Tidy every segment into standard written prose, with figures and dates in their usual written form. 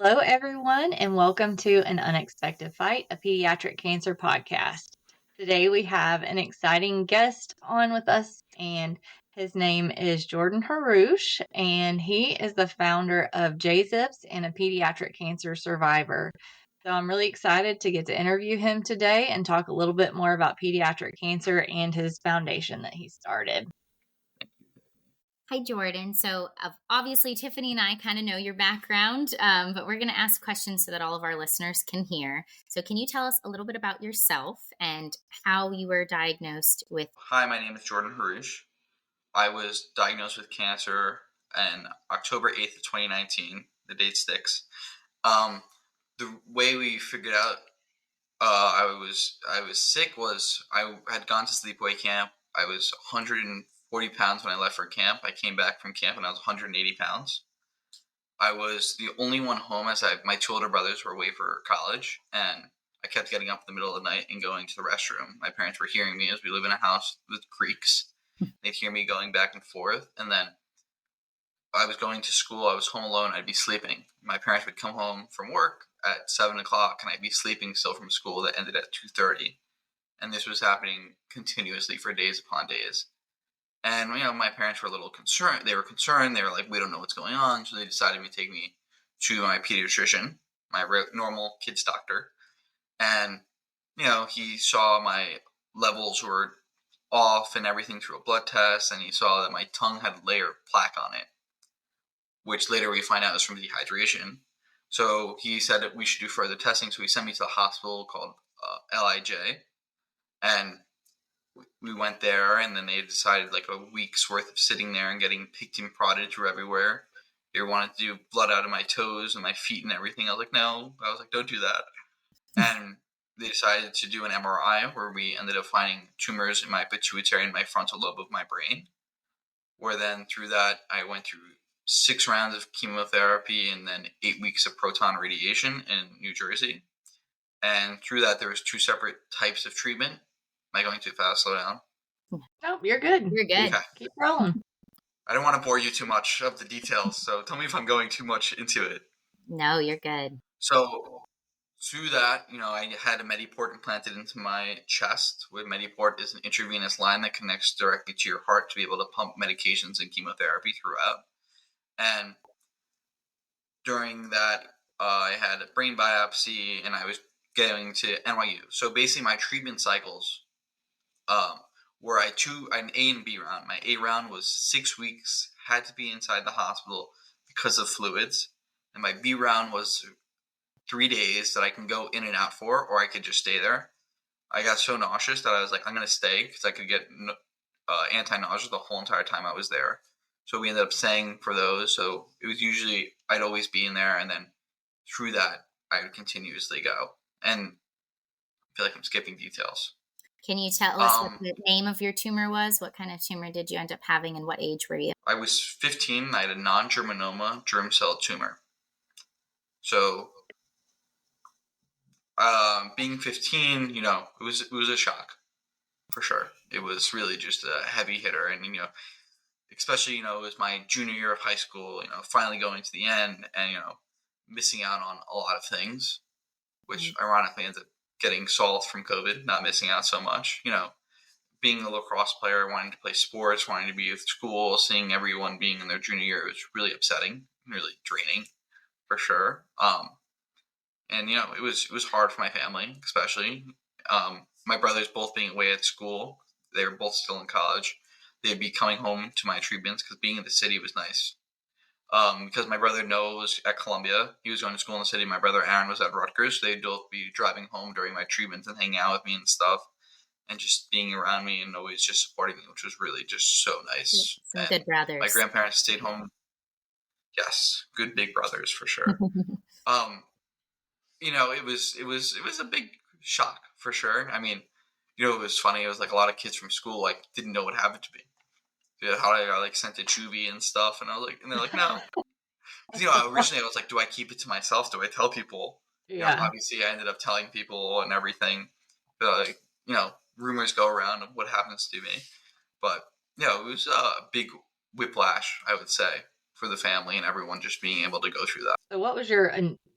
Hello, everyone, and welcome to An Unexpected Fight, a pediatric cancer podcast. Today, we have an exciting guest on with us, and his name is Jordan Harouche, and he is the founder of JZips and a pediatric cancer survivor. So, I'm really excited to get to interview him today and talk a little bit more about pediatric cancer and his foundation that he started. Hi, Jordan. So obviously, Tiffany and I kind of know your background, but we're going to ask questions so that all of our listeners can hear. So can you tell us a little bit about yourself and how you were diagnosed with? Hi, my name is Jordan Harouche. I was diagnosed with cancer on October 8th of 2019. The date sticks. The way we figured out I was sick was I had gone to sleepaway camp. I was 140 pounds when I left for camp. I came back from camp and I was 180 pounds. I was the only one home as my two older brothers were away for college, and I kept getting up in the middle of the night and going to the restroom. My parents were hearing me as we live in a house with creaks. They'd hear me going back and forth, and then I was going to school. I was home alone. I'd be sleeping. My parents would come home from work at 7 o'clock, and I'd be sleeping still from school that ended at 2:30. And this was happening continuously for days upon days. And, my parents were a little concerned. They were concerned. They were like, we don't know what's going on. So they decided to take me to my pediatrician, my normal kids doctor. And, he saw my levels were off and everything through a blood test. And he saw that my tongue had a layer of plaque on it, which later we find out is from dehydration. So he said that we should do further testing. So he sent me to a hospital called LIJ. And we went there, and then they decided like a week's worth of sitting there and getting picked and prodded through everywhere. They wanted to do blood out of my toes and my feet and everything. I was like, no. I was like, don't do that. And they decided to do an MRI where we ended up finding tumors in my pituitary and my frontal lobe of my brain. Where then through that, I went through 6 rounds of chemotherapy and then 8 weeks of proton radiation in New Jersey. And through that, there was 2 separate types of treatment. Am I going too fast? Slow down. Nope, you're good. You're good. Okay. Keep rolling. I don't want to bore you too much of the details, so tell me if I'm going too much into it. No, you're good. So through that, I had a Mediport implanted into my chest. Where Mediport is an intravenous line that connects directly to your heart to be able to pump medications and chemotherapy throughout. And during that, I had a brain biopsy, and I was going to NYU. So basically, my treatment cycles were an A and B round. My A round was 6 weeks, had to be inside the hospital because of fluids. And my B round was 3 days that I can go in and out for, or I could just stay there. I got so nauseous that I was like, I'm going to stay because I could get anti-nausea the whole entire time I was there. So we ended up staying for those. So it was usually, I'd always be in there, and then through that, I would continuously go. And I feel like I'm skipping details. Can you tell us what the name of your tumor was? What kind of tumor did you end up having, and what age were you? I was 15. And I had a non-germinoma germ cell tumor. So being 15, it was a shock for sure. It was really just a heavy hitter, and especially it was my junior year of high school. Finally going to the end, and missing out on a lot of things, which ironically ends up getting solved from COVID, not missing out so much. Being a lacrosse player, wanting to play sports, wanting to be at school, seeing everyone being in their junior year was really upsetting, really draining, for sure. And it was hard for my family, especially. My brothers both being away at school, they were both still in college. They'd be coming home to my treatments because being in the city was nice. Because my brother Noah was at Columbia. He was going to school in the city. My brother Aaron was at Rutgers. They'd both be driving home during my treatments and hanging out with me and stuff, and just being around me and always just supporting me, which was really just so nice. Some good brothers. My grandparents stayed home. Yes, good big brothers for sure. It was a big shock for sure. I mean, it was funny. It was like a lot of kids from school didn't know what happened to me. How I got sent to juvie and stuff, and they're like, no. Originally I was like, do I keep it to myself? Do I tell people? Yeah. Obviously I ended up telling people and everything. But rumors go around of what happens to me. But it was a big whiplash, I would say, for the family and everyone just being able to go through that. So what was your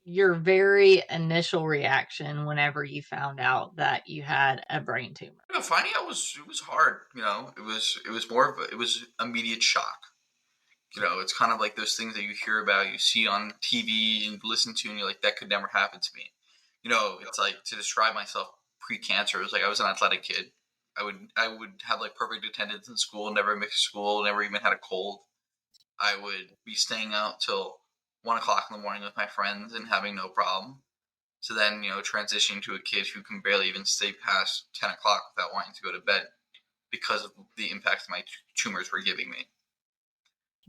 your very initial reaction whenever you found out that you had a brain tumor? Finding out it was hard. It was more of it was immediate shock. It's kind of like those things that you hear about, you see on TV and listen to, and you're like, that could never happen to me. It's like, to describe myself pre-cancer, it was like I was an athletic kid. I would have like perfect attendance in school, never missed school, never even had a cold. I would be staying out till 1 o'clock in the morning with my friends and having no problem. So then, transitioning to a kid who can barely even stay past 10 o'clock without wanting to go to bed because of the impact my tumors were giving me.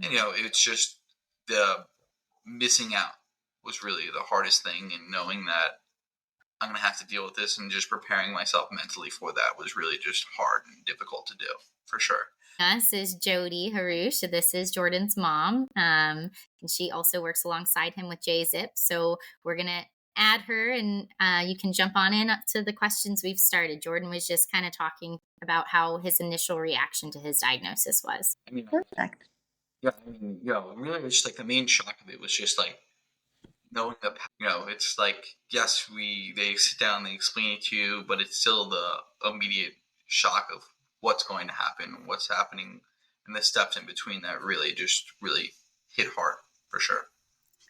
And, it's just the missing out was really the hardest thing. And knowing that I'm going to have to deal with this and just preparing myself mentally for that was really just hard and difficult to do, for sure. This is Jodi Harush. This is Jordan's mom. And she also works alongside him with JZips. So we're going to add her, and you can jump on in to the questions we've started. Jordan was just kind of talking about how his initial reaction to his diagnosis was. Perfect. Yeah, really, it's just like the main shock of it was just like knowing that, it's like, yes, they sit down, they explain it to you, but it's still the immediate shock of what's going to happen, what's happening, and the steps in between that really hit hard, for sure.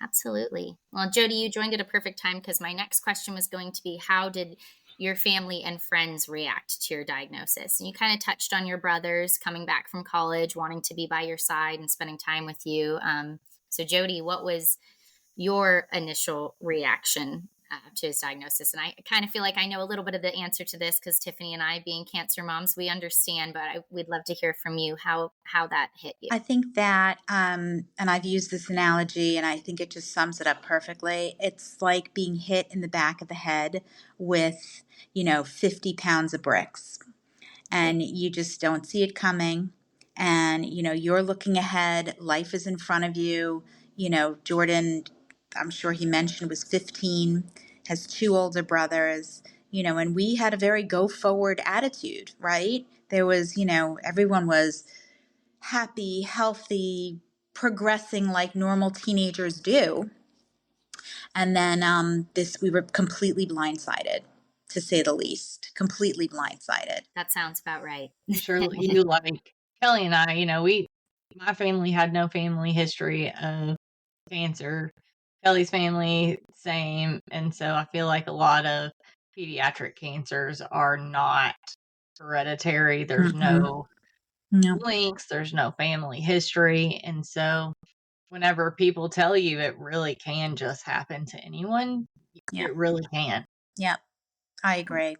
Absolutely. Well, Jodi, you joined at a perfect time, because my next question was going to be, how did your family and friends react to your diagnosis? And you kind of touched on your brothers coming back from college, wanting to be by your side and spending time with you. So Jodi, what was your initial reaction to his diagnosis? And I kind of feel like I know a little bit of the answer to this, because Tiffany and I, being cancer moms, we understand, but we'd love to hear from you how that hit you. I think that, and I've used this analogy, and I think it just sums it up perfectly. It's like being hit in the back of the head with, 50 pounds of bricks, and you just don't see it coming. And, you're looking ahead, life is in front of you. Jordan, I'm sure he mentioned, was 15, has 2 older brothers, and we had a very go forward attitude, right? There was, everyone was happy, healthy, progressing like normal teenagers do. And then we were completely blindsided, to say the least. Completely blindsided. That sounds about right. I'm sure you, like Kelly and I, my family had no family history of cancer. Kelly's family, same. And so I feel like a lot of pediatric cancers are not hereditary. There's no No. links, there's no family history. And so whenever people tell you it really can just happen to anyone, Yeah. it really can. Yep. I agree.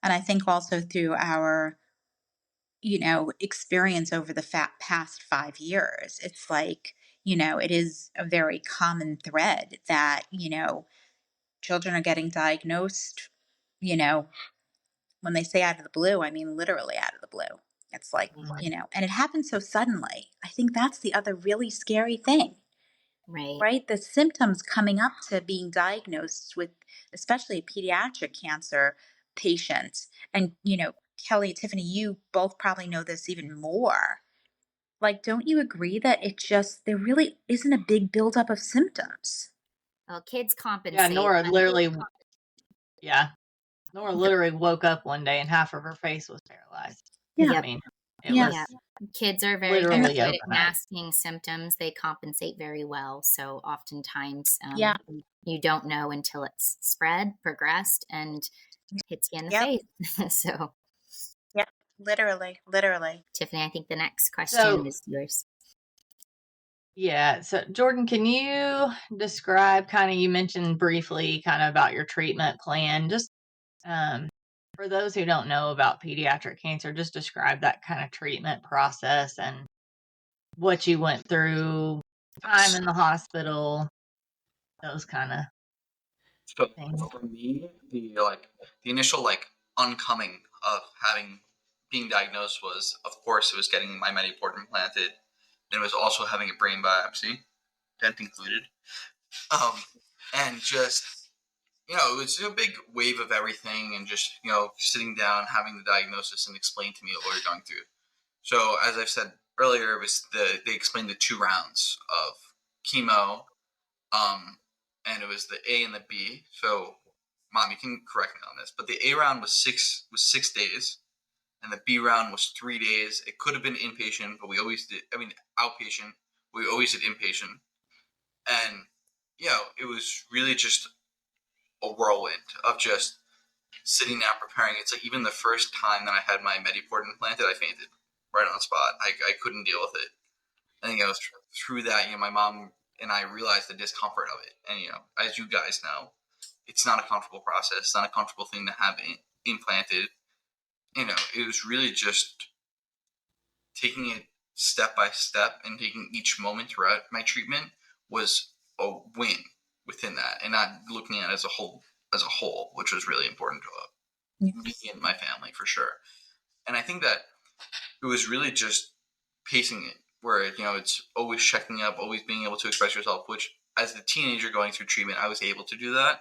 And I think also through our, experience over the past 5 years, it's like, it is a very common thread that, children are getting diagnosed, when they say out of the blue, I mean literally out of the blue. It's like, and it happens so suddenly. I think that's the other really scary thing, right? The symptoms coming up to being diagnosed with, especially a pediatric cancer patient. And, Kelly, Tiffany, you both probably know this even more. Like, don't you agree that there really isn't a big buildup of symptoms? Well, kids compensate. Yeah, Nora literally woke up one day and half of her face was paralyzed. Yeah. I mean, it was kids are very literally good at overnight. masking symptoms. They compensate very well. So oftentimes, you don't know until it's spread, progressed, and hits you in the face. So, yeah, literally. Tiffany, I think the next question is yours. Yeah. So, Jordan, can you describe you mentioned briefly about your treatment plan? Just for those who don't know about pediatric cancer, just describe that kind of treatment process and what you went through, time in the hospital, those kind of things. For me, the initial oncoming of being diagnosed was, of course, it was getting my Mediport implanted. Then it was also having a brain biopsy, dent included. And just, it was a big wave of everything, and just, sitting down, having the diagnosis and explain to me what you're going through. So as I've said earlier, it was they explained the 2 rounds of chemo, and it was the A and the B. So, Mom, you can correct me on this, but the A round was 6 days, and the B round was 3 days. It could have been inpatient, but we always did. I mean, outpatient. We always did inpatient, and it was really just a whirlwind of just sitting down preparing. It's like even the first time that I had my Mediport implanted, I fainted right on the spot. I couldn't deal with it. I think I was through that. My mom and I realized the discomfort of it, and as you guys know, it's not a comfortable process. It's not a comfortable thing to have implanted. It was really just taking it step by step and taking each moment throughout my treatment was a win within that, and not looking at it as a whole, which was really important to me and my family for sure. And I think that it was really just pacing it, where it's always checking up, always being able to express yourself, which as a teenager going through treatment, I was able to do that.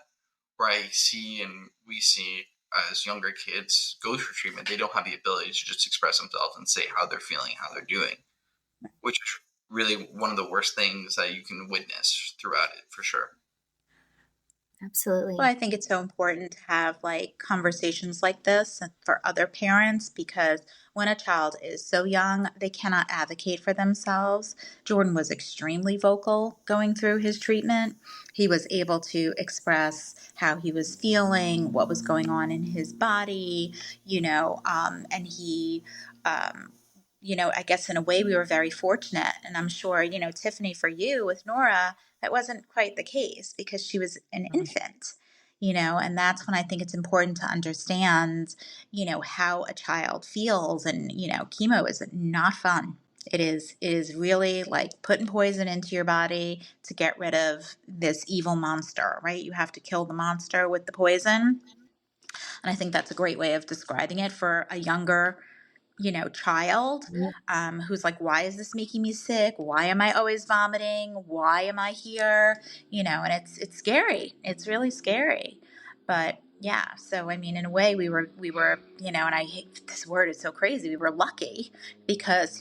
Where I see and we see as younger kids go through treatment, they don't have the ability to just express themselves and say how they're feeling, how they're doing, which is really one of the worst things that you can witness throughout it, for sure. Absolutely. Well, I think it's so important to have like conversations like this for other parents, because when a child is so young, they cannot advocate for themselves. Jordan was extremely vocal going through his treatment. He was able to express how he was feeling, what was going on in his body, and he, I guess in a way we were very fortunate. And I'm sure, Tiffany, for you with Nora, that wasn't quite the case because she was an infant. And that's when I think it's important to understand, how a child feels. And, chemo is not fun. It is really like putting poison into your body to get rid of this evil monster, right? You have to kill the monster with the poison. And I think that's a great way of describing it for a younger child, who's like, why is this making me sick? Why am I always vomiting? Why am I here? And it's scary. It's really scary. But yeah, so I mean, in a way, we were, and I hate this word. It's so crazy. We were lucky because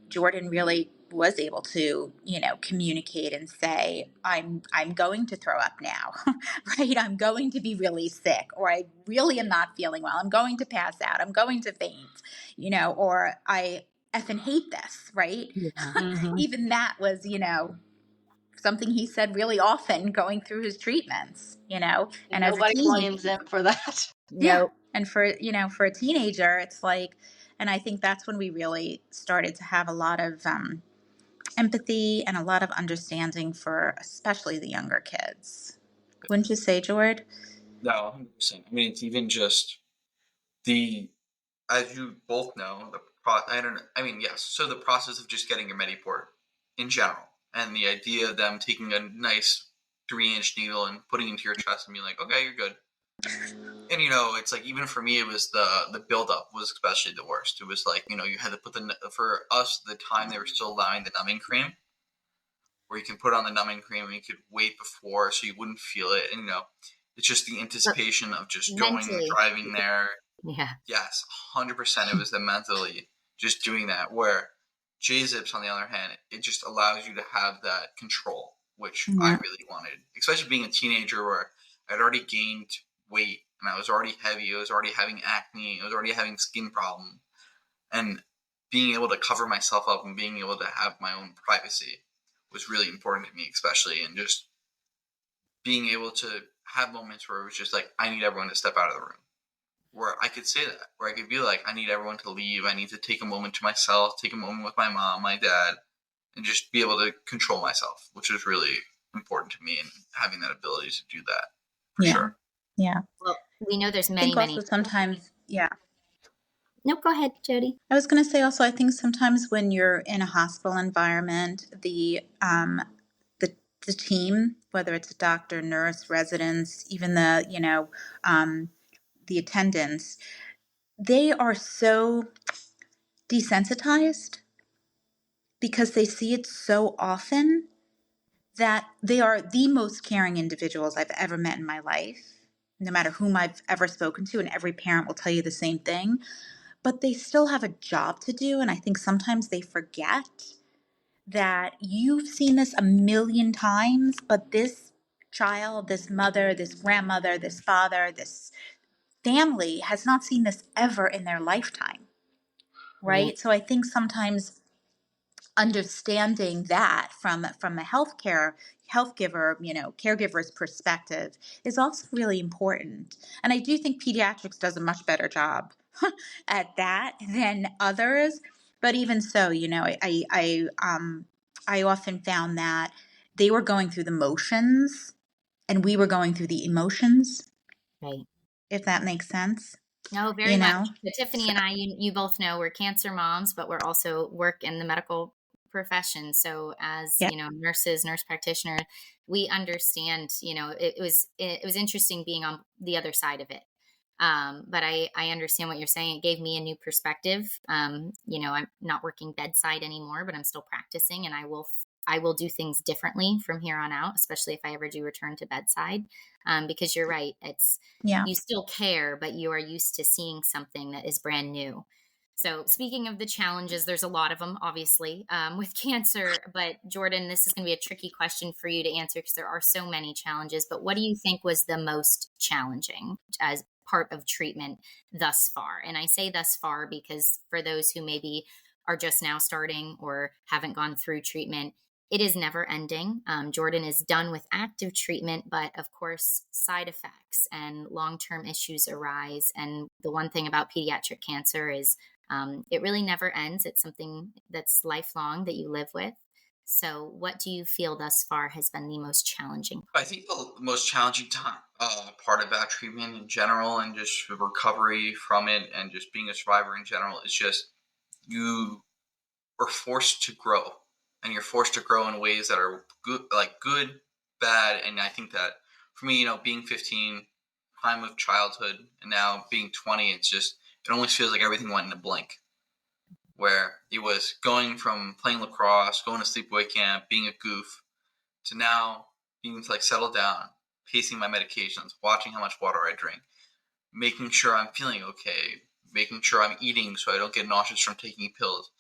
Jordan really was able to communicate and say, I'm going to throw up now. Right, I'm going to be really sick, or I really am not feeling well, I'm going to pass out, I'm going to faint, or I effing hate this, right? Mm-hmm. Even that was something he said really often going through his treatments, and as a Nobody teen, blames him for that. yeah. And for a teenager, it's like, and I think that's when we really started to have a lot of empathy and a lot of understanding for especially the younger kids. Wouldn't you say, Jord? No, 100%. I mean, it's even just as you both know, I don't know. I mean, yes. So the process of just getting your Mediport in general, and the idea of them taking a nice 3-inch needle and putting it into your chest and being like, okay, you're good. And it's like, even for me, it was the buildup was especially the worst. It was like, you had to put for us, the time they were still allowing the numbing cream, where you can put on the numbing cream and you could wait before so you wouldn't feel it. And it's just the anticipation of just driving there. Yeah. Yes, 100%. It was the mentally just doing that. Where JZips, on the other hand, it just allows you to have that control, which I really wanted, especially being a teenager where I'd already gained weight and I was already heavy. I was already having acne. I was already having skin problems, and being able to cover myself up and being able to have my own privacy was really important to me, especially, and just being able to have moments where it was just like, I need everyone to step out of the room. Where I could say that, where I could be like, I need everyone to leave. I need to take a moment to myself, take a moment with my mom, my dad, and just be able to control myself, which is really important to me, and having that ability to do that, for sure. Yeah. Well, we know there's I many, think also many. sometimes, yeah. No, go ahead, Jodi. I was going to say also, I think sometimes when you're in a hospital environment, the team, whether it's a doctor, nurse, residents, even the attendants, they are so desensitized because they see it so often that they are the most caring individuals I've ever met in my life, no matter whom I've ever spoken to, and every parent will tell you the same thing. But they still have a job to do, and I think sometimes they forget that you've seen this a million times, but this child, this mother, this grandmother, this father, this family has not seen this ever in their lifetime, right? So I think sometimes understanding that from a health giver, caregiver's perspective is also really important. And I do think pediatrics does a much better job at that than others. But even so, I often found that they were going through the motions and we were going through the emotions, Right. if that makes sense. No, very much. So Tiffany and I, you both know we're cancer moms, but we're also work in the medical profession. So as, Yeah. nurses, nurse practitioners, we understand, it was interesting being on the other side of it. But I understand what you're saying. It gave me a new perspective. I'm not working bedside anymore, but I'm still practicing, and I will do things differently from here on out, especially if I ever do return to bedside. Because you're right. You still care, but you are used to seeing something that is brand new. So speaking of the challenges, there's a lot of them, obviously, with cancer. But Jordan, this is going to be a tricky question for you to answer because there are so many challenges. But what do you think was the most challenging as part of treatment thus far? And I say thus far because for those who maybe are just now starting or haven't gone through treatment, it is never ending. Jordan is done with active treatment, but of course, side effects and long-term issues arise. And the one thing about pediatric cancer is it really never ends. It's something that's lifelong that you live with. So what do you feel thus far has been the most challenging? I think the most challenging part about treatment in general and just the recovery from it and just being a survivor in general is just you are forced to grow, and you're forced to grow in ways that are good, bad. And I think that for me, being 15, time of childhood, and now being 20, it almost feels like everything went in a blink, where it was going from playing lacrosse, going to sleepaway camp, being a goof, to now being to settle down, pacing my medications, watching how much water I drink, making sure I'm feeling okay, making sure I'm eating so I don't get nauseous from taking pills,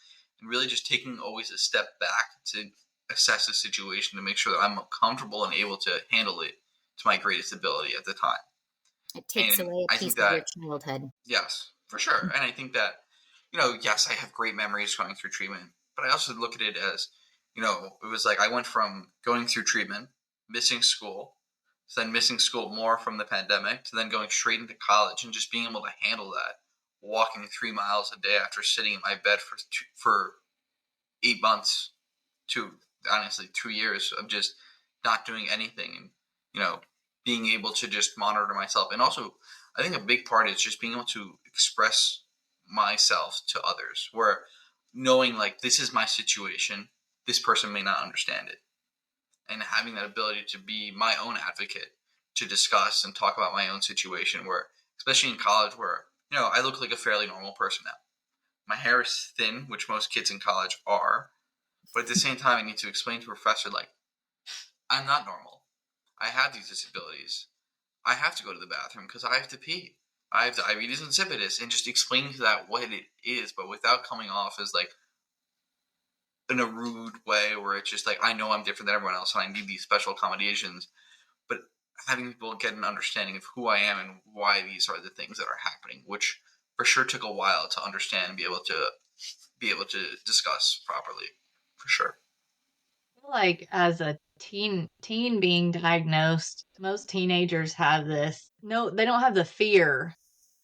and really just taking always a step back to assess the situation to make sure that I'm comfortable and able to handle it to my greatest ability at the time. It takes And away a I piece think of that, your childhood. yes, for sure. And I think that, yes, I have great memories going through treatment, but I also look at it as, it was like I went from going through treatment, missing school, to then missing school more from the pandemic, to then going straight into college and just being able to handle that, walking 3 miles a day after sitting in my bed for 8 months to honestly 2 years of just not doing anything, and being able to just monitor myself. And also I think a big part is just being able to express myself to others, where knowing this is my situation, this person may not understand it, and having that ability to be my own advocate, to discuss and talk about my own situation, where especially in college, where I look like a fairly normal person now. My hair is thin, which most kids in college are, but at the same time I need to explain to a professor I'm not normal, I have these disabilities, I have to go to the bathroom because I have to pee, I have diabetes insipidus, and just explaining to that what it is, but without coming off as in a rude way, where it's just I know I'm different than everyone else and I need these special accommodations, but having people get an understanding of who I am and why these are the things that are happening, which for sure took a while to understand and be able to discuss properly, for sure. I feel like as a teen being diagnosed, most teenagers have this. No, they don't have the fear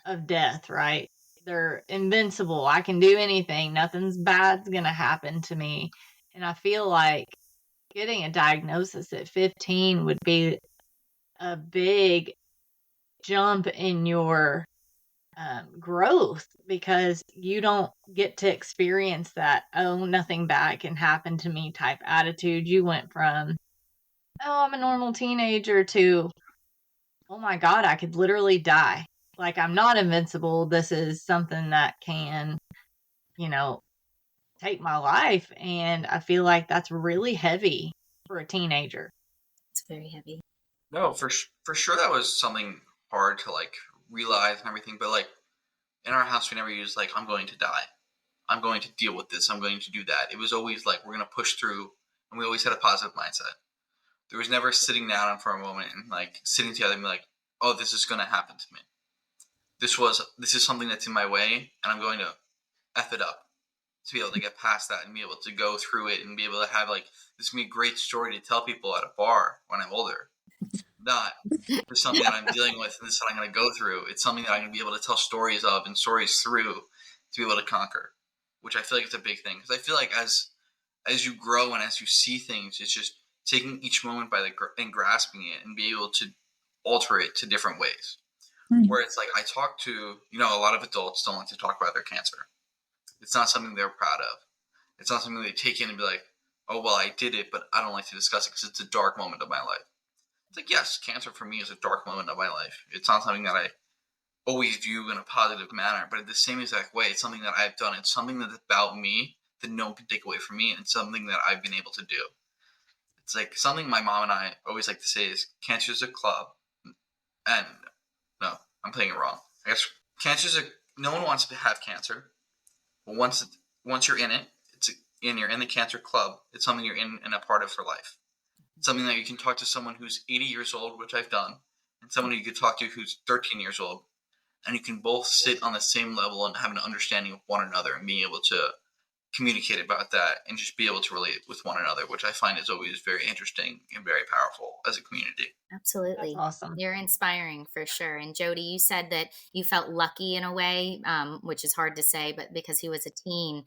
of death, right? They're invincible. I can do anything. Nothing's bad's gonna happen to me. And I feel like getting a diagnosis at 15 would be a big jump in your growth, because you don't get to experience that, oh, nothing bad can happen to me type attitude. You went from, oh, I'm a normal teenager, to, oh my God, I could literally die. I'm not invincible. This is something that can, you know, take my life. And I feel like that's really heavy for a teenager. It's very heavy. No, for sure that was something hard to realize and everything, but in our house we never used I'm going to die, I'm going to deal with this, I'm going to do that. It was always we're going to push through, and we always had a positive mindset. There was never sitting down for a moment and like sitting together and be like, oh, this is going to happen to me. This is something that's in my way, and I'm going to F it up to be able to get past that and be able to go through it and be able to have like, this can be a great story to tell people at a bar when I'm older. Not for something that I'm dealing with and this is what I'm going to go through. It's something that I'm going to be able to tell stories of and stories through to be able to conquer, which I feel like it's a big thing. Because I feel like as you grow and as you see things, it's just taking each moment and grasping it and be able to alter it to different ways. Mm. Where it's like, I talk to, a lot of adults don't like to talk about their cancer. It's not something they're proud of. It's not something they take in and be like, oh, well, I did it, but I don't like to discuss it because it's a dark moment of my life. It's like, yes, cancer for me is a dark moment of my life. It's not something that I always view in a positive manner, but in the same exact way, it's something that I've done. It's something that's about me that no one can take away from me, and it's something that I've been able to do. It's like something my mom and I always like to say is cancer is a club. And no, I'm playing it wrong. I guess no one wants to have cancer. But once you're in it, you're in the cancer club. It's something you're in and a part of for life. It's something that you can talk to someone who's 80 years old, which I've done, and someone you could talk to who's 13 years old, and you can both sit on the same level and have an understanding of one another and being able to communicate about that and just be able to relate with one another, which I find is always very interesting and very powerful as a community. Absolutely. That's awesome. You're inspiring for sure. And Jodi, you said that you felt lucky in a way, which is hard to say, but because he was a teen,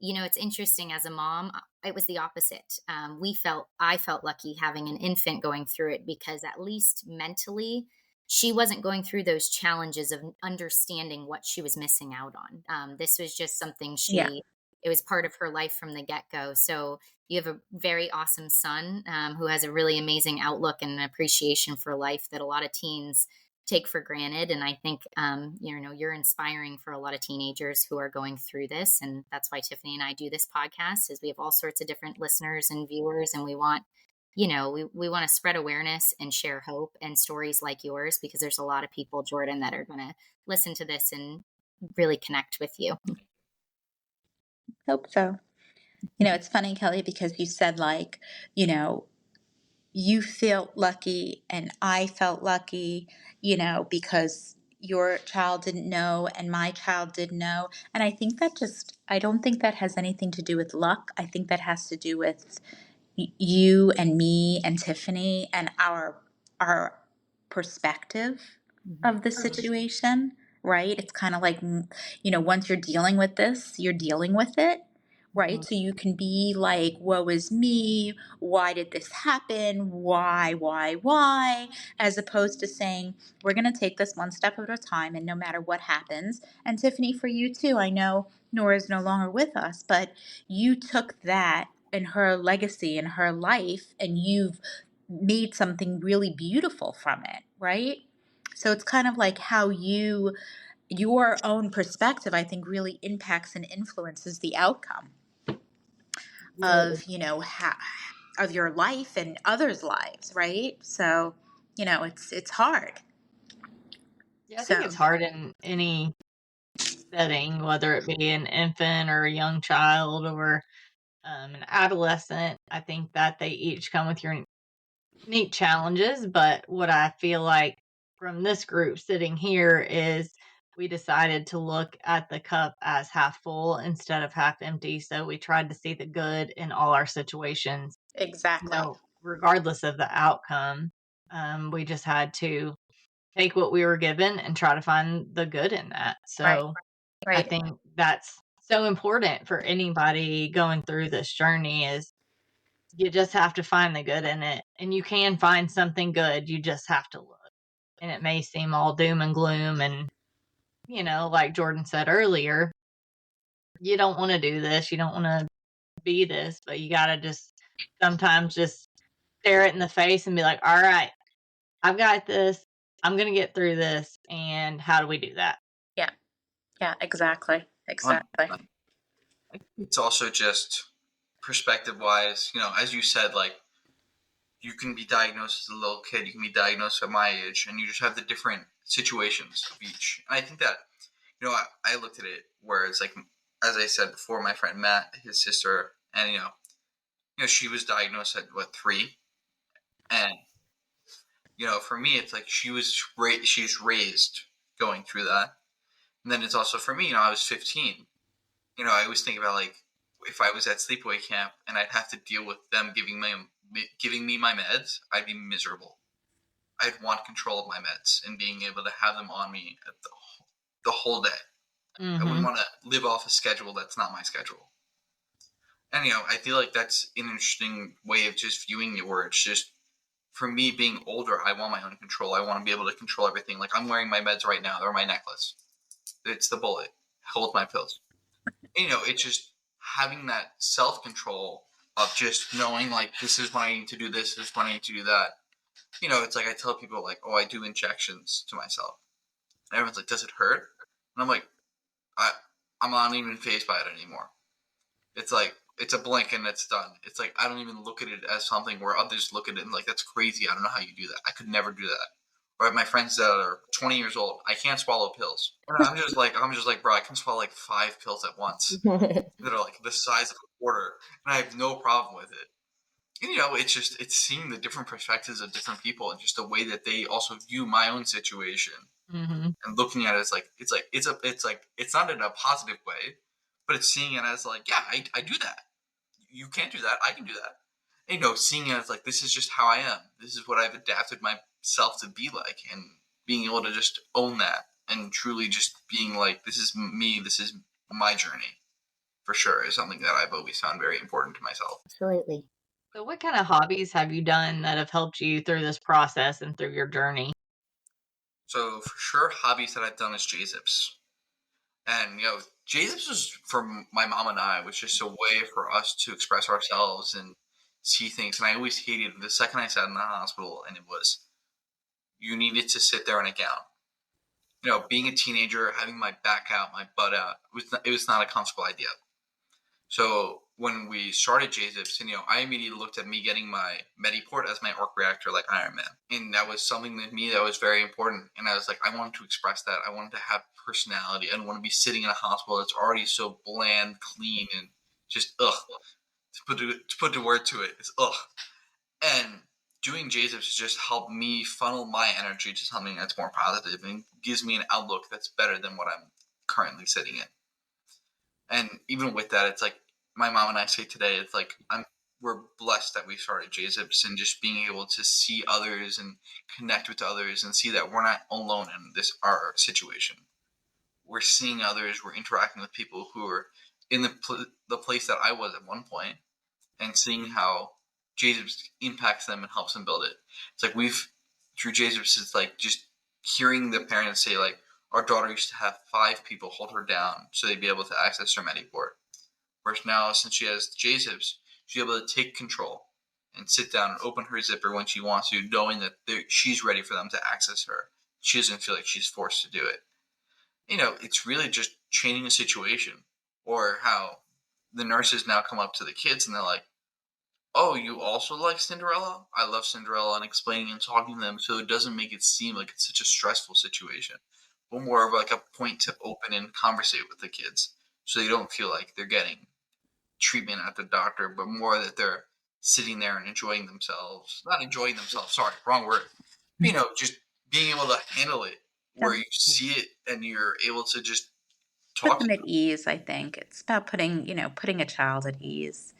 it's interesting as a mom, it was the opposite. I felt lucky having an infant going through it because at least mentally, she wasn't going through those challenges of understanding what she was missing out on. This was just something Yeah. it was part of her life from the get-go. So you have a very awesome son who has a really amazing outlook and appreciation for life that a lot of teens take for granted. And I think, you're inspiring for a lot of teenagers who are going through this. And that's why Tiffany and I do this podcast, is we have all sorts of different listeners and viewers, and we want, we want to spread awareness and share hope and stories like yours, because there's a lot of people, Jordan, that are going to listen to this and really connect with you. Hope so. It's funny, Kelly, because you said you felt lucky and I felt lucky, because your child didn't know and my child didn't know. And I don't think that has anything to do with luck. I think that has to do with you and me and Tiffany and our perspective of the situation, right? It's kind of like, once you're dealing with this, you're dealing with it, right? So you can be like, woe is me. Why did this happen? Why? As opposed to saying, we're going to take this one step at a time, and no matter what happens. And Tiffany, for you too, I know Nora's no longer with us, but you took that and her legacy and her life, and you've made something really beautiful from it, right? So it's kind of like how your own perspective, I think, really impacts and influences the outcome of, of your life and others' lives, right? So, it's hard. Yeah, I think it's hard in any setting, whether it be an infant or a young child or an adolescent. I think that they each come with unique challenges, but what I feel like from this group sitting here is we decided to look at the cup as half full instead of half empty. So we tried to see the good in all our situations. Exactly. Regardless of the outcome, we just had to take what we were given and try to find the good in that. So Right. I think that's so important for anybody going through this journey, is you just have to find the good in it, and you can find something good. You just have to look, and it may seem all doom and gloom. And, like Jordan said earlier, you don't want to do this. You don't want to be this, but you got to just sometimes just stare it in the face and be like, all right, I've got this. I'm going to get through this. And how do we do that? Yeah. Yeah, exactly. It's also just perspective wise, as you said, like, you can be diagnosed as a little kid, you can be diagnosed at my age, and you just have the different situations of each. And I think that, I looked at it where it's like, as I said before, my friend Matt, his sister, and, she was diagnosed at 3, And, for me, it's like she's raised going through that. And then it's also for me, I was 15. I always think about like if I was at sleepaway camp and I'd have to deal with them giving me my meds, I'd be miserable. I'd want control of my meds and being able to have them on me at the whole day. I wouldn't want to live off a schedule that's not my schedule. And, I feel like that's an interesting way of just viewing it, where it's just, for me being older, I want my own control. I want to be able to control everything. Like, I'm wearing my meds right now. They're my necklace. It's the bullet. Hold my pills. And, it's just having that self-control of just knowing, like, this is when I need to do this is when I need to do that. It's like I tell people, like, oh, I do injections to myself. And everyone's like, does it hurt? And I'm like, I'm not even fazed by it anymore. It's like, it's a blink and it's done. It's like, I don't even look at it as something where others look at it and like, that's crazy. I don't know how you do that. I could never do that. Or my friends that are 20 years old, I can't swallow pills. And I'm just like, bro, I can swallow like 5 pills at once that are like the size of a quarter. And I have no problem with it. And, it's seeing the different perspectives of different people and just the way that they also view my own situation. And looking at it as like, it's not in a positive way, but it's seeing it as like, yeah, I do that. You can't do that. I can do that. And, seeing it as like, this is just how I am. This is what I've adapted myself to be like, and being able to just own that and truly just being like, this is me. This is my journey, for sure, is something that I've always found very important to myself. Absolutely. So what kind of hobbies have you done that have helped you through this process and through your journey? So for sure, hobbies that I've done is JZips. And, JZips was, for my mom and I, was just a way for us to express ourselves and see things. And I always hated the second I sat in the hospital and it was, you needed to sit there in a gown. Being a teenager, having my back out, my butt out, it was not a comfortable idea. So when we started JZips, and, I immediately looked at me getting my Mediport as my arc reactor like Iron Man. And that was something to me that was very important. And I was like, I wanted to express that. I wanted to have personality. I don't want to be sitting in a hospital that's already so bland, clean, and just ugh. To put the word to it, it's ugh. And doing JZips has just helped me funnel my energy to something that's more positive and gives me an outlook that's better than what I'm currently sitting in. And even with that, it's like my mom and I say today, it's like we're blessed that we started JZips, and just being able to see others and connect with others and see that we're not alone in our situation. We're seeing others, we're interacting with people who are in the place that I was at one point, and seeing how JZips impacts them and helps them build it. It's like through JZips, it's like just hearing the parents say, like, our daughter used to have 5 people hold her down so they'd be able to access her Mediport. Whereas now, since she has JZips, she's able to take control and sit down and open her zipper when she wants to, knowing that she's ready for them to access her. She doesn't feel like she's forced to do it. It's really just changing the situation. Or how the nurses now come up to the kids and they're like, oh, you also like Cinderella? I love Cinderella, and explaining and talking to them so it doesn't make it seem like it's such a stressful situation. But more of like a point to open and conversate with the kids so they don't feel like they're getting treatment at the doctor, but more that they're sitting there and enjoying themselves. Not enjoying themselves, sorry, wrong word. Just being able to handle it, where you see it and you're able to just talk Put them at ease, I think. It's about putting a child at ease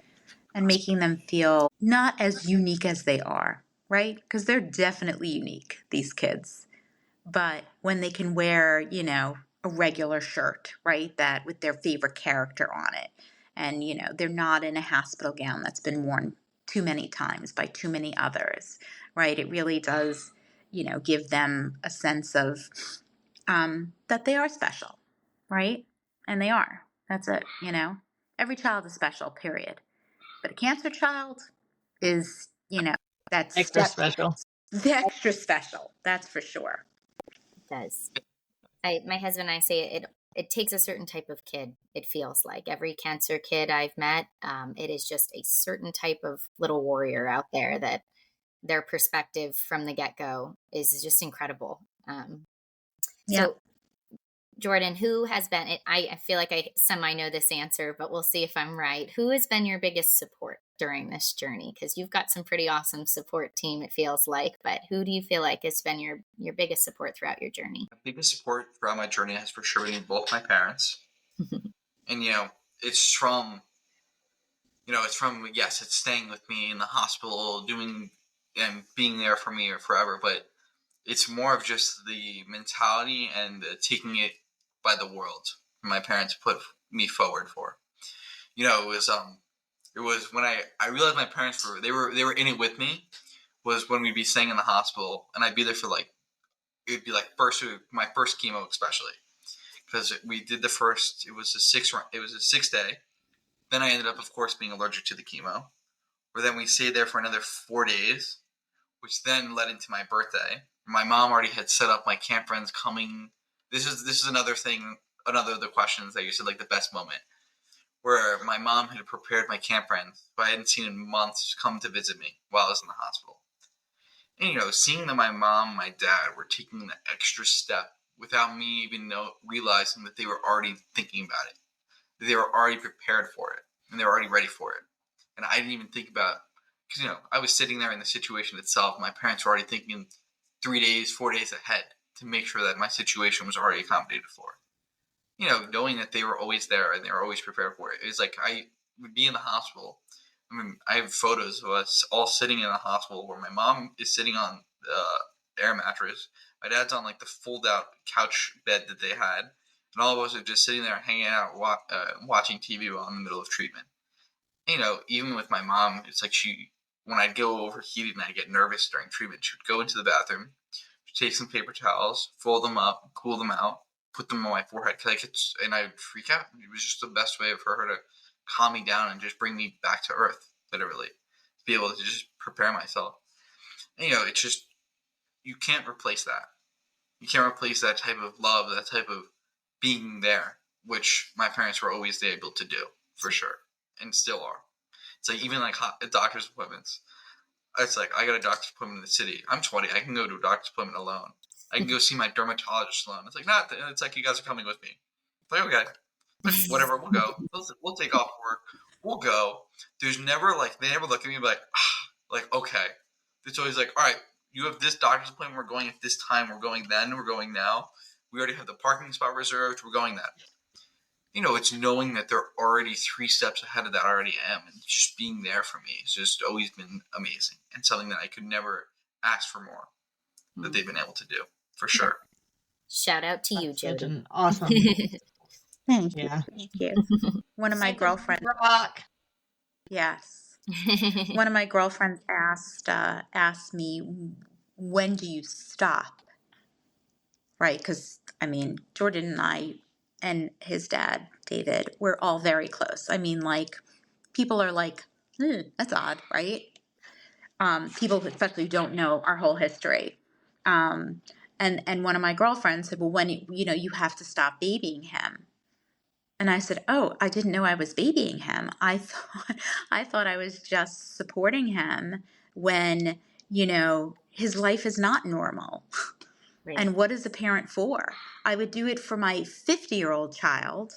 and making them feel not as unique as they are, right? Because they're definitely unique, these kids. But when they can wear, a regular shirt, right, that with their favorite character on it, and, they're not in a hospital gown that's been worn too many times by too many others, right? It really does, give them a sense of that they are special, right? And they are. That's it, Every child is special, period. But a cancer child is, that's Extra special. extra special. That's for sure. It does. My husband and I say it takes a certain type of kid. It feels like every cancer kid I've met, it is just a certain type of little warrior out there that their perspective from the get-go is just incredible. So Jordan, who has been, I feel like I semi know this answer, but we'll see if I'm right. Who has been your biggest support during this journey? Because you've got some pretty awesome support team, it feels like, but who do you feel like has been your biggest support throughout your journey? The biggest support throughout my journey has for sure been both my parents. And, it's from, yes, it's staying with me in the hospital, doing and being there for me forever, but it's more of just the mentality and taking it by the world my parents put me forward for. It was when I realized my parents they were in it with me, was when we'd be staying in the hospital, and I'd be there for it'd be my first chemo, especially because we did it was a 6 day. Then I ended up, of course, being allergic to the chemo, where then we stayed there for another 4 days, which then led into my birthday. My mom already had set up my camp friends coming. This is another thing, another of the questions that you said, like the best moment, where my mom had prepared my camp friends who I hadn't seen in months come to visit me while I was in the hospital. And, seeing that my mom and my dad were taking the extra step without me even realizing that they were already thinking about it, that they were already prepared for it, and they were already ready for it. And I didn't even think about, because, I was sitting there in the situation itself. My parents were already thinking 3 days, 4 days ahead to make sure that my situation was already accommodated for. Knowing that they were always there and they were always prepared for it. It was like I would be in the hospital. I mean, I have photos of us all sitting in the hospital where my mom is sitting on the air mattress. My dad's on the fold-out couch bed that they had. And all of us are just sitting there hanging out, watching TV while in the middle of treatment. Even with my mom, it's like when I'd go overheated and I'd get nervous during treatment, she would go into the bathroom, she'd take some paper towels, fold them up, cool them out, put them on my forehead, and I would freak out. It was just the best way for her to calm me down and just bring me back to earth, literally, to be able to just prepare myself. And, it's just, you can't replace that. You can't replace that type of love, that type of being there, which my parents were always able to do, for sure, and still are. It's like even doctor's appointments. It's like, I got a doctor's appointment in the city. I'm 20. I can go to a doctor's appointment alone. I can go see my dermatologist alone. It's like, it's like you guys are coming with me. It's like, okay. But whatever, we'll go. We'll take off work. We'll go. There's never they never look at me okay. It's always like, all right, you have this doctor's appointment. We're going at this time. We're going then. We're going now. We already have the parking spot reserved. We're going that. It's knowing that they're already 3 steps ahead of that I already am, and just being there for me has just always been amazing and something that I could never ask for more that they've been able to do, for sure. Shout out to you, Such Jodi. an awesome. Thank you. Yeah. Thank you. One of my girlfriends. Rock. Yes. One of my girlfriends asked me, when do you stop? Right? Because, Jordan and I and his dad, David, we're all very close. People are like, that's odd, right? People especially don't know our whole history. And one of my girlfriends said, well, when, you have to stop babying him. And I said, oh, I didn't know I was babying him. I thought I was just supporting him when, his life is not normal. Right. And what is a parent for? I would do it for my 50-year-old child,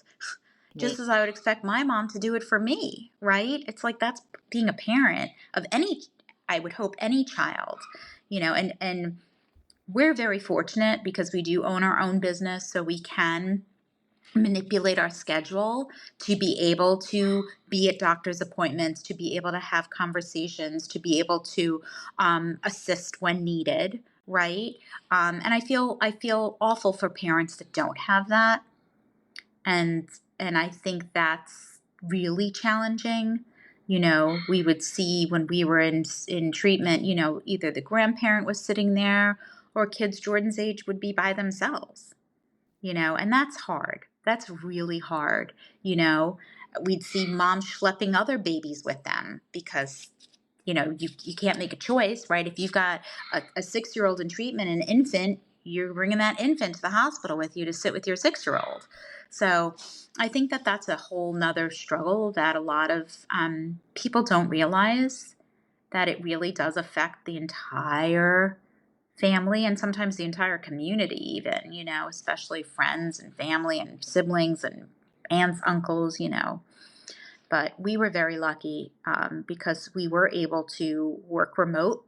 just as I would expect my mom to do it for me, right? It's like that's being a parent of I would hope any child, and we're very fortunate because we do own our own business, so we can manipulate our schedule to be able to be at doctor's appointments, to be able to have conversations, to be able to assist when needed, right? And I feel awful for parents that don't have that, and I think that's really challenging. We would see when we were in treatment, either the grandparent was sitting there or kids Jordan's age would be by themselves. And that's hard. That's really hard. We'd see moms schlepping other babies with them because, you can't make a choice, right? If you've got a 6-year-old in treatment, an infant, you're bringing that infant to the hospital with you to sit with your 6-year-old. So I think that that's a whole nother struggle that a lot of people don't realize, that it really does affect the entire family and sometimes the entire community even, especially friends and family and siblings and aunts, uncles, But we were very lucky because we were able to work remote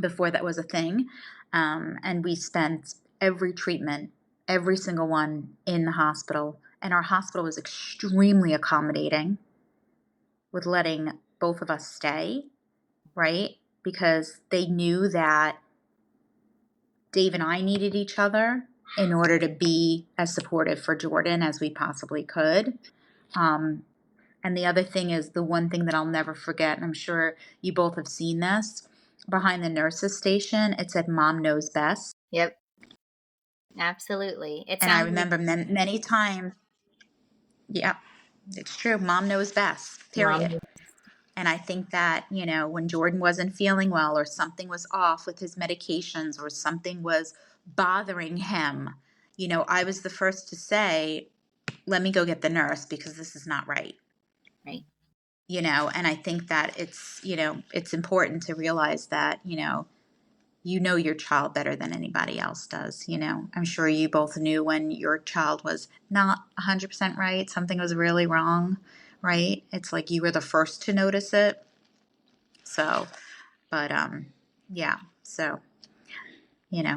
before that was a thing. And we spent every treatment, every single one in the hospital. And our hospital was extremely accommodating with letting both of us stay, right? Because they knew that Dave and I needed each other in order to be as supportive for Jordan as we possibly could. And the other thing is the one thing that I'll never forget, and I'm sure you both have seen this, behind the nurses station, it said "Mom knows best." Yep. Absolutely. And I remember many times, yeah, it's true. Mom knows best, period. Mom. And I think that, when Jordan wasn't feeling well or something was off with his medications or something was bothering him, I was the first to say, let me go get the nurse because this is not right. Right. And I think that it's important to realize that, your child better than anybody else does. I'm sure you both knew when your child was not 100% right, something was really wrong, right? It's like you were the first to notice it. So, but yeah, so,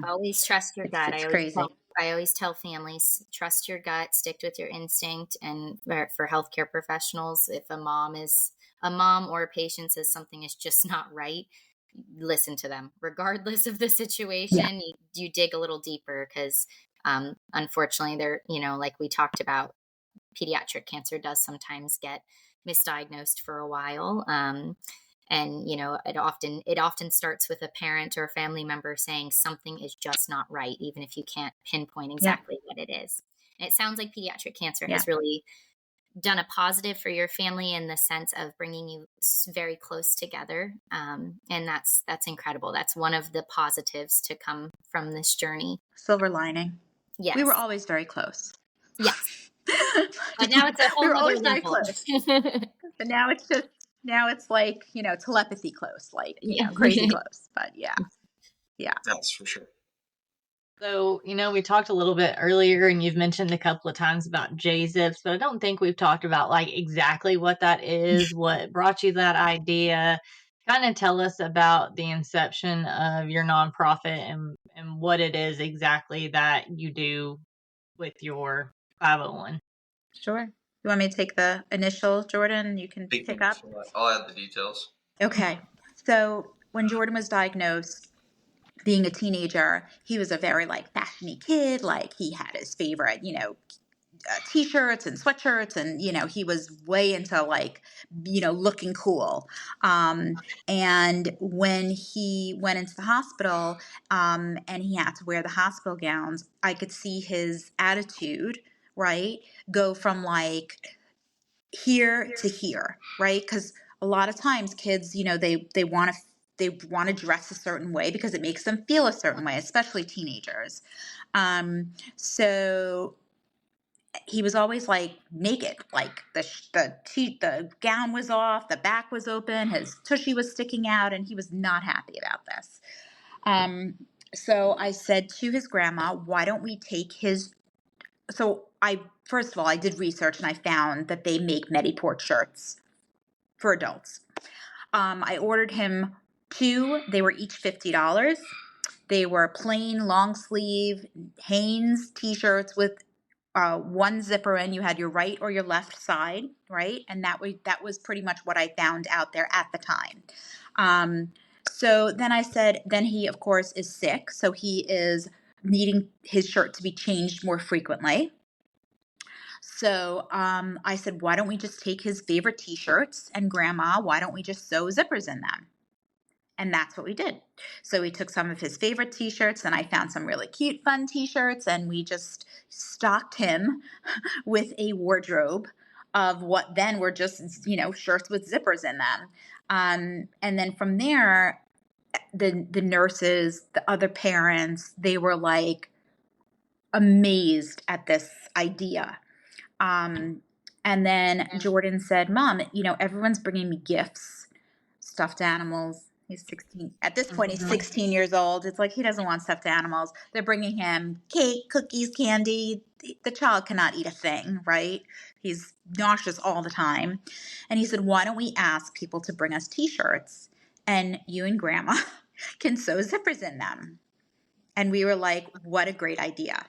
Always trust your gut. it's crazy. I always tell families, trust your gut, stick with your instinct. And for healthcare professionals, if a mom or a patient says something is just not right, listen to them regardless of the situation. You dig a little deeper because unfortunately they're, like we talked about, pediatric cancer does sometimes get misdiagnosed for a while. And it often starts with a parent or a family member saying something is just not right, even if you can't pinpoint exactly what it is. And it sounds like pediatric cancer has really done a positive for your family in the sense of bringing you very close together. And that's incredible. That's one of the positives to come from this journey. Silver lining. Yes. We were always very close. Yes. But now it's a whole we were other always level. very close. But now it's like, telepathy close, like, crazy close. But yeah. That's for sure. So, we talked a little bit earlier and you've mentioned a couple of times about JZips, but I don't think we've talked about like exactly what that is, what brought you that idea. Kind of tell us about the inception of your nonprofit and what it is exactly that you do with your 501. Sure. You want me to take the initial, Jordan? You can pick up. I'll add the details. Okay. So when Jordan was diagnosed, being a teenager, he was a very fashiony kid. Like he had his favorite, t-shirts and sweatshirts, and he was way into looking cool. And when he went into the hospital, and he had to wear the hospital gowns, I could see his attitude, right, go from here to here, right? Because a lot of times kids, they want to dress a certain way because it makes them feel a certain way, especially teenagers. So he was always naked, the gown was off, the back was open, his tushy was sticking out, and he was not happy about this. So I said to his grandma, why don't we take his, first of all, I did research and I found that they make Mediport shirts for adults. I ordered him 2. They were each $50. They were plain long sleeve Hanes t-shirts with one zipper in. You had your right or your left side, right? And that was pretty much what I found out there at the time. So then I said, then he of course is sick, so he is needing his shirt to be changed more frequently. So I said, why don't we just take his favorite t-shirts, and Grandma, why don't we just sew zippers in them? And that's what we did. So we took some of his favorite t-shirts, and I found some really cute, fun t-shirts, and we just stocked him with a wardrobe of what then were just, shirts with zippers in them. And then from there, the nurses, the other parents, they were amazed at this idea. And then Jordan said, Mom, everyone's bringing me gifts, stuffed animals. He's 16. At this point, he's 16 years old. It's like he doesn't want stuffed animals. They're bringing him cake, cookies, candy. the child cannot eat a thing, right? He's nauseous all the time. And he said, why don't we ask people to bring us t-shirts and you and grandma can sew zippers in them? And we were like, what a great idea.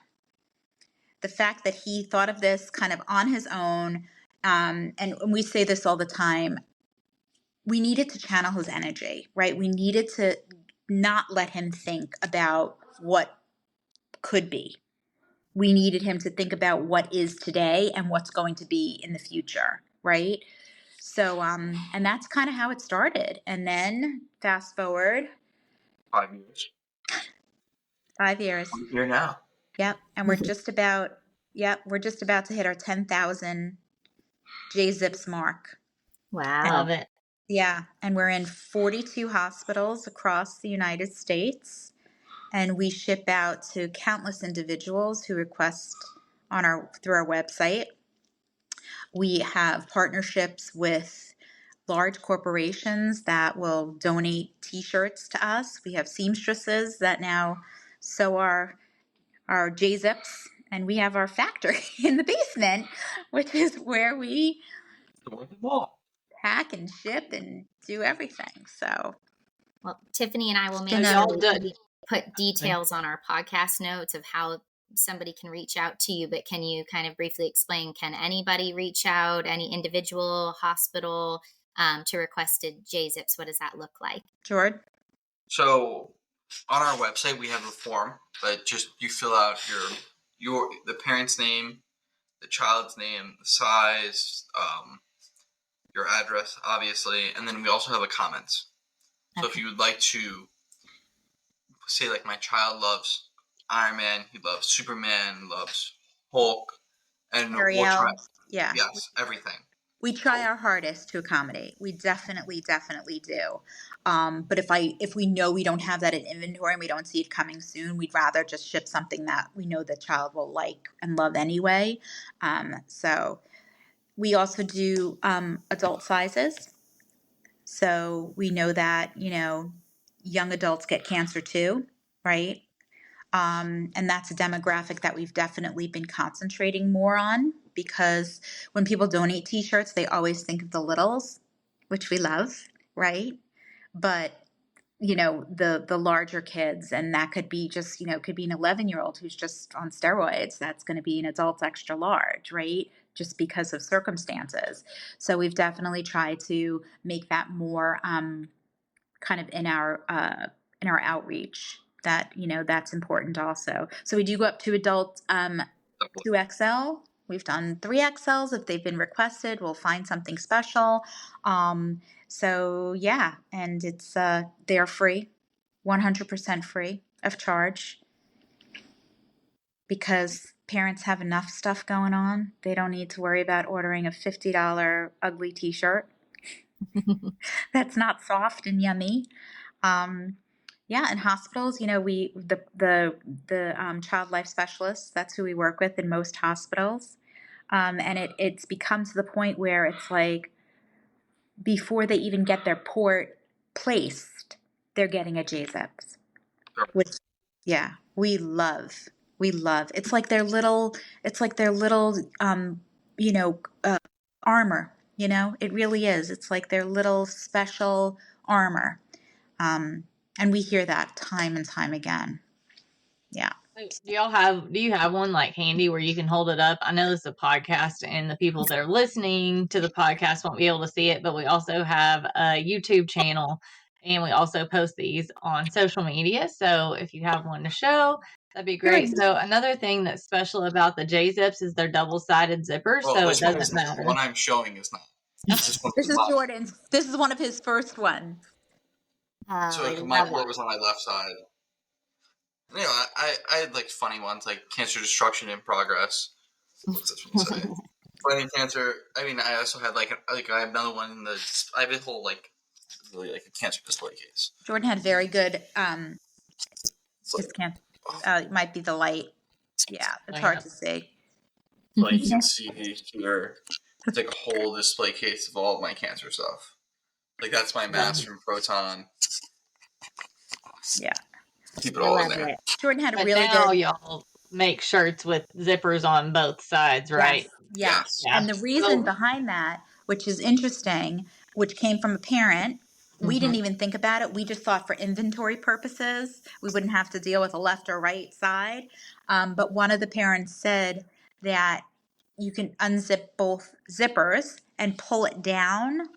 The fact that he thought of this kind of on his own, and we say this all the time, we needed to channel his energy, right? We needed to not let him think about what could be. We needed him to think about what is today and what's going to be in the future, right? So, and that's kind of how it started. And then fast forward 5 years. 5 years. I'm here now. Yep. And we're just about to hit our 10,000 JZips mark. Wow. Love it. Yeah. And we're in 42 hospitals across the United States. And we ship out to countless individuals who request through our website. We have partnerships with large corporations that will donate t-shirts to us. We have seamstresses that now sew our JZips, and we have our factory in the basement, which is where we pack and ship and do everything. So, well, Tiffany and I will make So sure y'all we did- put details on our podcast notes of how somebody can reach out to you, but can you kind of briefly explain, can anybody reach out, any individual, hospital, to request a JZips? What does that look like? Jordan? So on our website we have a form that just you fill out the parent's name, the child's name, the size, your address, obviously, and then we also have a comments. So if you would like to say, like, my child loves Iron Man, he loves Superman, loves Hulk, and we'll try. Ariel? Yeah. Yes, everything. We try our hardest to accommodate. We definitely do. But if we know we don't have that in inventory and we don't see it coming soon, we'd rather just ship something that we know the child will like and love anyway. So we also do adult sizes. So we know that, young adults get cancer too, right? And that's a demographic that we've definitely been concentrating more on, because when people donate t-shirts, they always think of the littles, which we love, right? But the larger kids, and that could be just, could be an 11-year-old who's just on steroids. That's going to be an adult extra large, right? Just because of circumstances. So we've definitely tried to make that more kind of in our outreach. That that's important also. So we do go up to adult 2XL. We've done 3XLs if they've been requested. We'll find something special. So yeah, and it's they're free, 100% free of charge, because parents have enough stuff going on. They don't need to worry about ordering a $50 ugly t-shirt that's not soft and yummy. Yeah, in hospitals, the child life specialists, that's who we work with in most hospitals. And it's become to the point where it's like, before they even get their port placed, they're getting a JZips, which, yeah, we love. It's like their little, armor, it really is. It's like their little special armor. And we hear that time and time again. Yeah. Do you have one like handy where you can hold it up? I know this is a podcast and the people that are listening to the podcast won't be able to see it, but we also have a YouTube channel and we also post these on social media. So if you have one to show, that'd be great. Great. So another thing that's special about the JZips is they're double-sided zippers, so it doesn't matter. The one I'm showing is not. This is Jordan's. This is one of his first ones. So if my port was on my left side. I had like funny ones like cancer destruction in progress. What's this one say? Fighting cancer. I mean, I also had like I have another one in I have a whole really like a cancer display case. Jordan had very good it might be the light. Yeah, it's hard to see. Like you can see here, it's like a whole display case of all of my cancer stuff. Like that's my mask from Proton. Yeah. Keep it all in there. Jordan had a But really now, good. y'all, make shirts with zippers on both sides, right? Yes. Yeah. And the reason behind that, which is interesting, which came from a parent, we didn't even think about it. We just thought for inventory purposes, we wouldn't have to deal with a left or right side. But one of the parents said that you can unzip both zippers and pull it down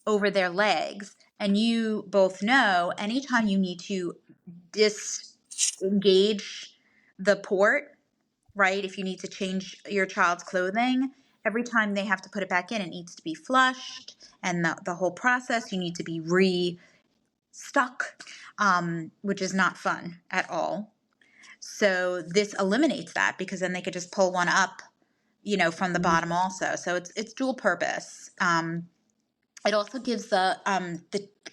over their legs. And you both know anytime you need to disengage the port, right? If you need to change your child's clothing, every time they have to put it back in, it needs to be flushed. And the whole process, you need to be re-stuck, which is not fun at all. So this eliminates that because then they could just pull one up, from the bottom also. So it's dual purpose. It also gives the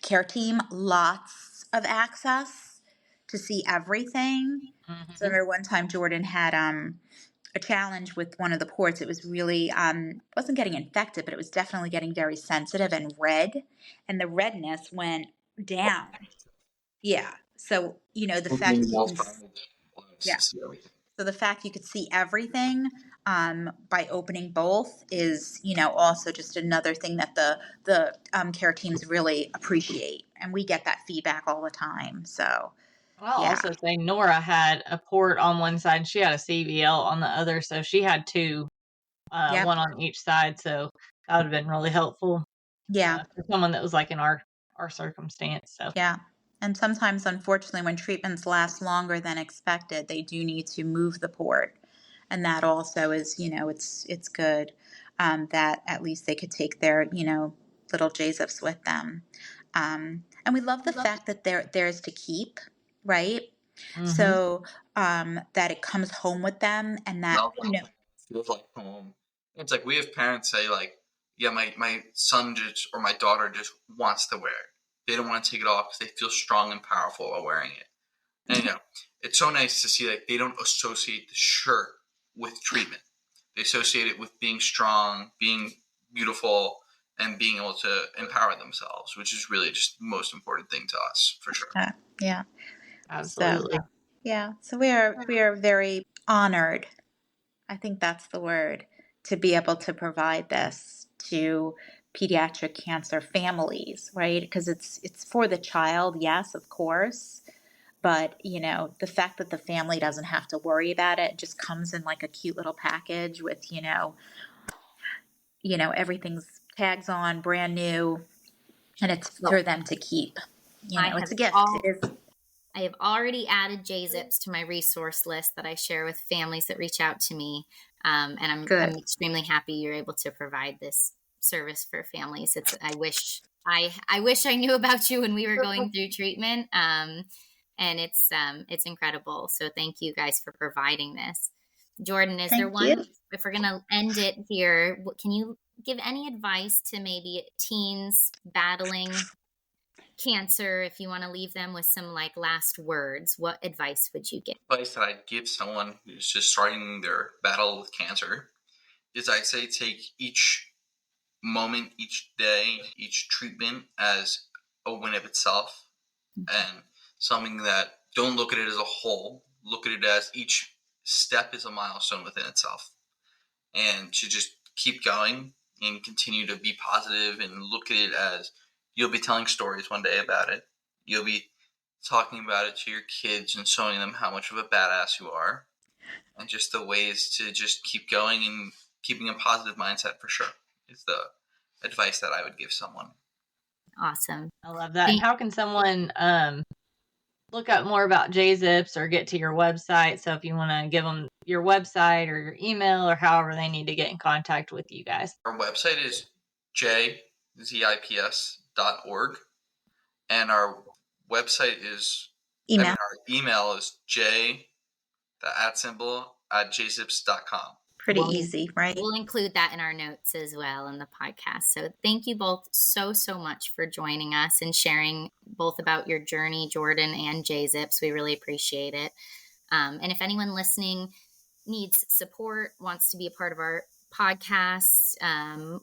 care team lots of access to see everything. So I remember one time Jordan had a challenge with one of the ports. It was really wasn't getting infected, but it was definitely getting very sensitive and red, and the redness went down. Yeah. So the fact that you can, yeah. So the fact you could see everything by opening both is, also just another thing that the care teams really appreciate, and we get that feedback all the time. So I'll yeah. also say Nora had a port on one side. She had a CVL on the other, so she had two, Yep. one on each side. So that would have been really helpful. Yeah. For someone that was like in our circumstance. So Yeah. And sometimes, unfortunately, when treatments last longer than expected, they do need to move the port. And that also is, it's good that at least they could take their, little JZips with them. And we love the fact that they're theirs to keep, right? So that it comes home with them, and that, feels like home. It's like we have parents say like, yeah, my son just or my daughter just wants to wear it. They don't want to take it off because they feel strong and powerful while wearing it. And it's so nice to see like they don't associate the shirt with treatment. They associate it with being strong, being beautiful, and being able to empower themselves, which is really just the most important thing to us, for sure. Yeah. absolutely. So, yeah. So we are very honored. I think that's the word, to be able to provide this to pediatric cancer families, right? Because it's for the child, yes, of course, but the fact that the family doesn't have to worry about it, just comes in like a cute little package with everything's tags on, brand new, and it's for them to keep. It's a gift. It is. I have already added JZips to my resource list that I share with families that reach out to me. And I'm extremely happy you're able to provide this service for families. I wish I knew about you when we were going through treatment. And it's incredible. So thank you guys for providing this. Jordan, is there one, if we're going to end it here, can you give any advice to maybe teens battling cancer? If you want to leave them with some like last words, what advice would you give? Advice that I'd give someone who's just starting their battle with cancer is I'd say take each moment, each day, each treatment as a win of itself, and something that don't look at it as a whole. Look at it as each step is a milestone within itself, and to just keep going and continue to be positive and look at it as you'll be telling stories one day about it. You'll be talking about it to your kids and showing them how much of a badass you are, and just the ways to just keep going and keeping a positive mindset, for sure, is the advice that I would give someone. Awesome. I love that. And how can someone look up more about JZips or get to your website? So if you want to give them your website or your email or however they need to get in contact with you guys. Our website is JZips.org, and our website is our email is j@jzips.com. Pretty easy, right? We'll include that in our notes as well in the podcast. So thank you both so much for joining us and sharing both about your journey, Jordan and JZips. We really appreciate it. And if anyone listening needs support, wants to be a part of our podcast,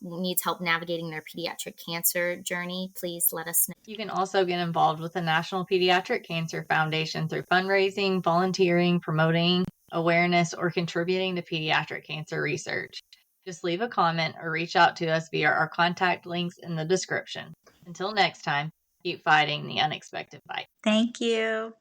needs help navigating their pediatric cancer journey, please let us know. You can also get involved with the National Pediatric Cancer Foundation through fundraising, volunteering, promoting awareness, or contributing to pediatric cancer research. Just leave a comment or reach out to us via our contact links in the description. Until next time, keep fighting the unexpected fight. Thank you.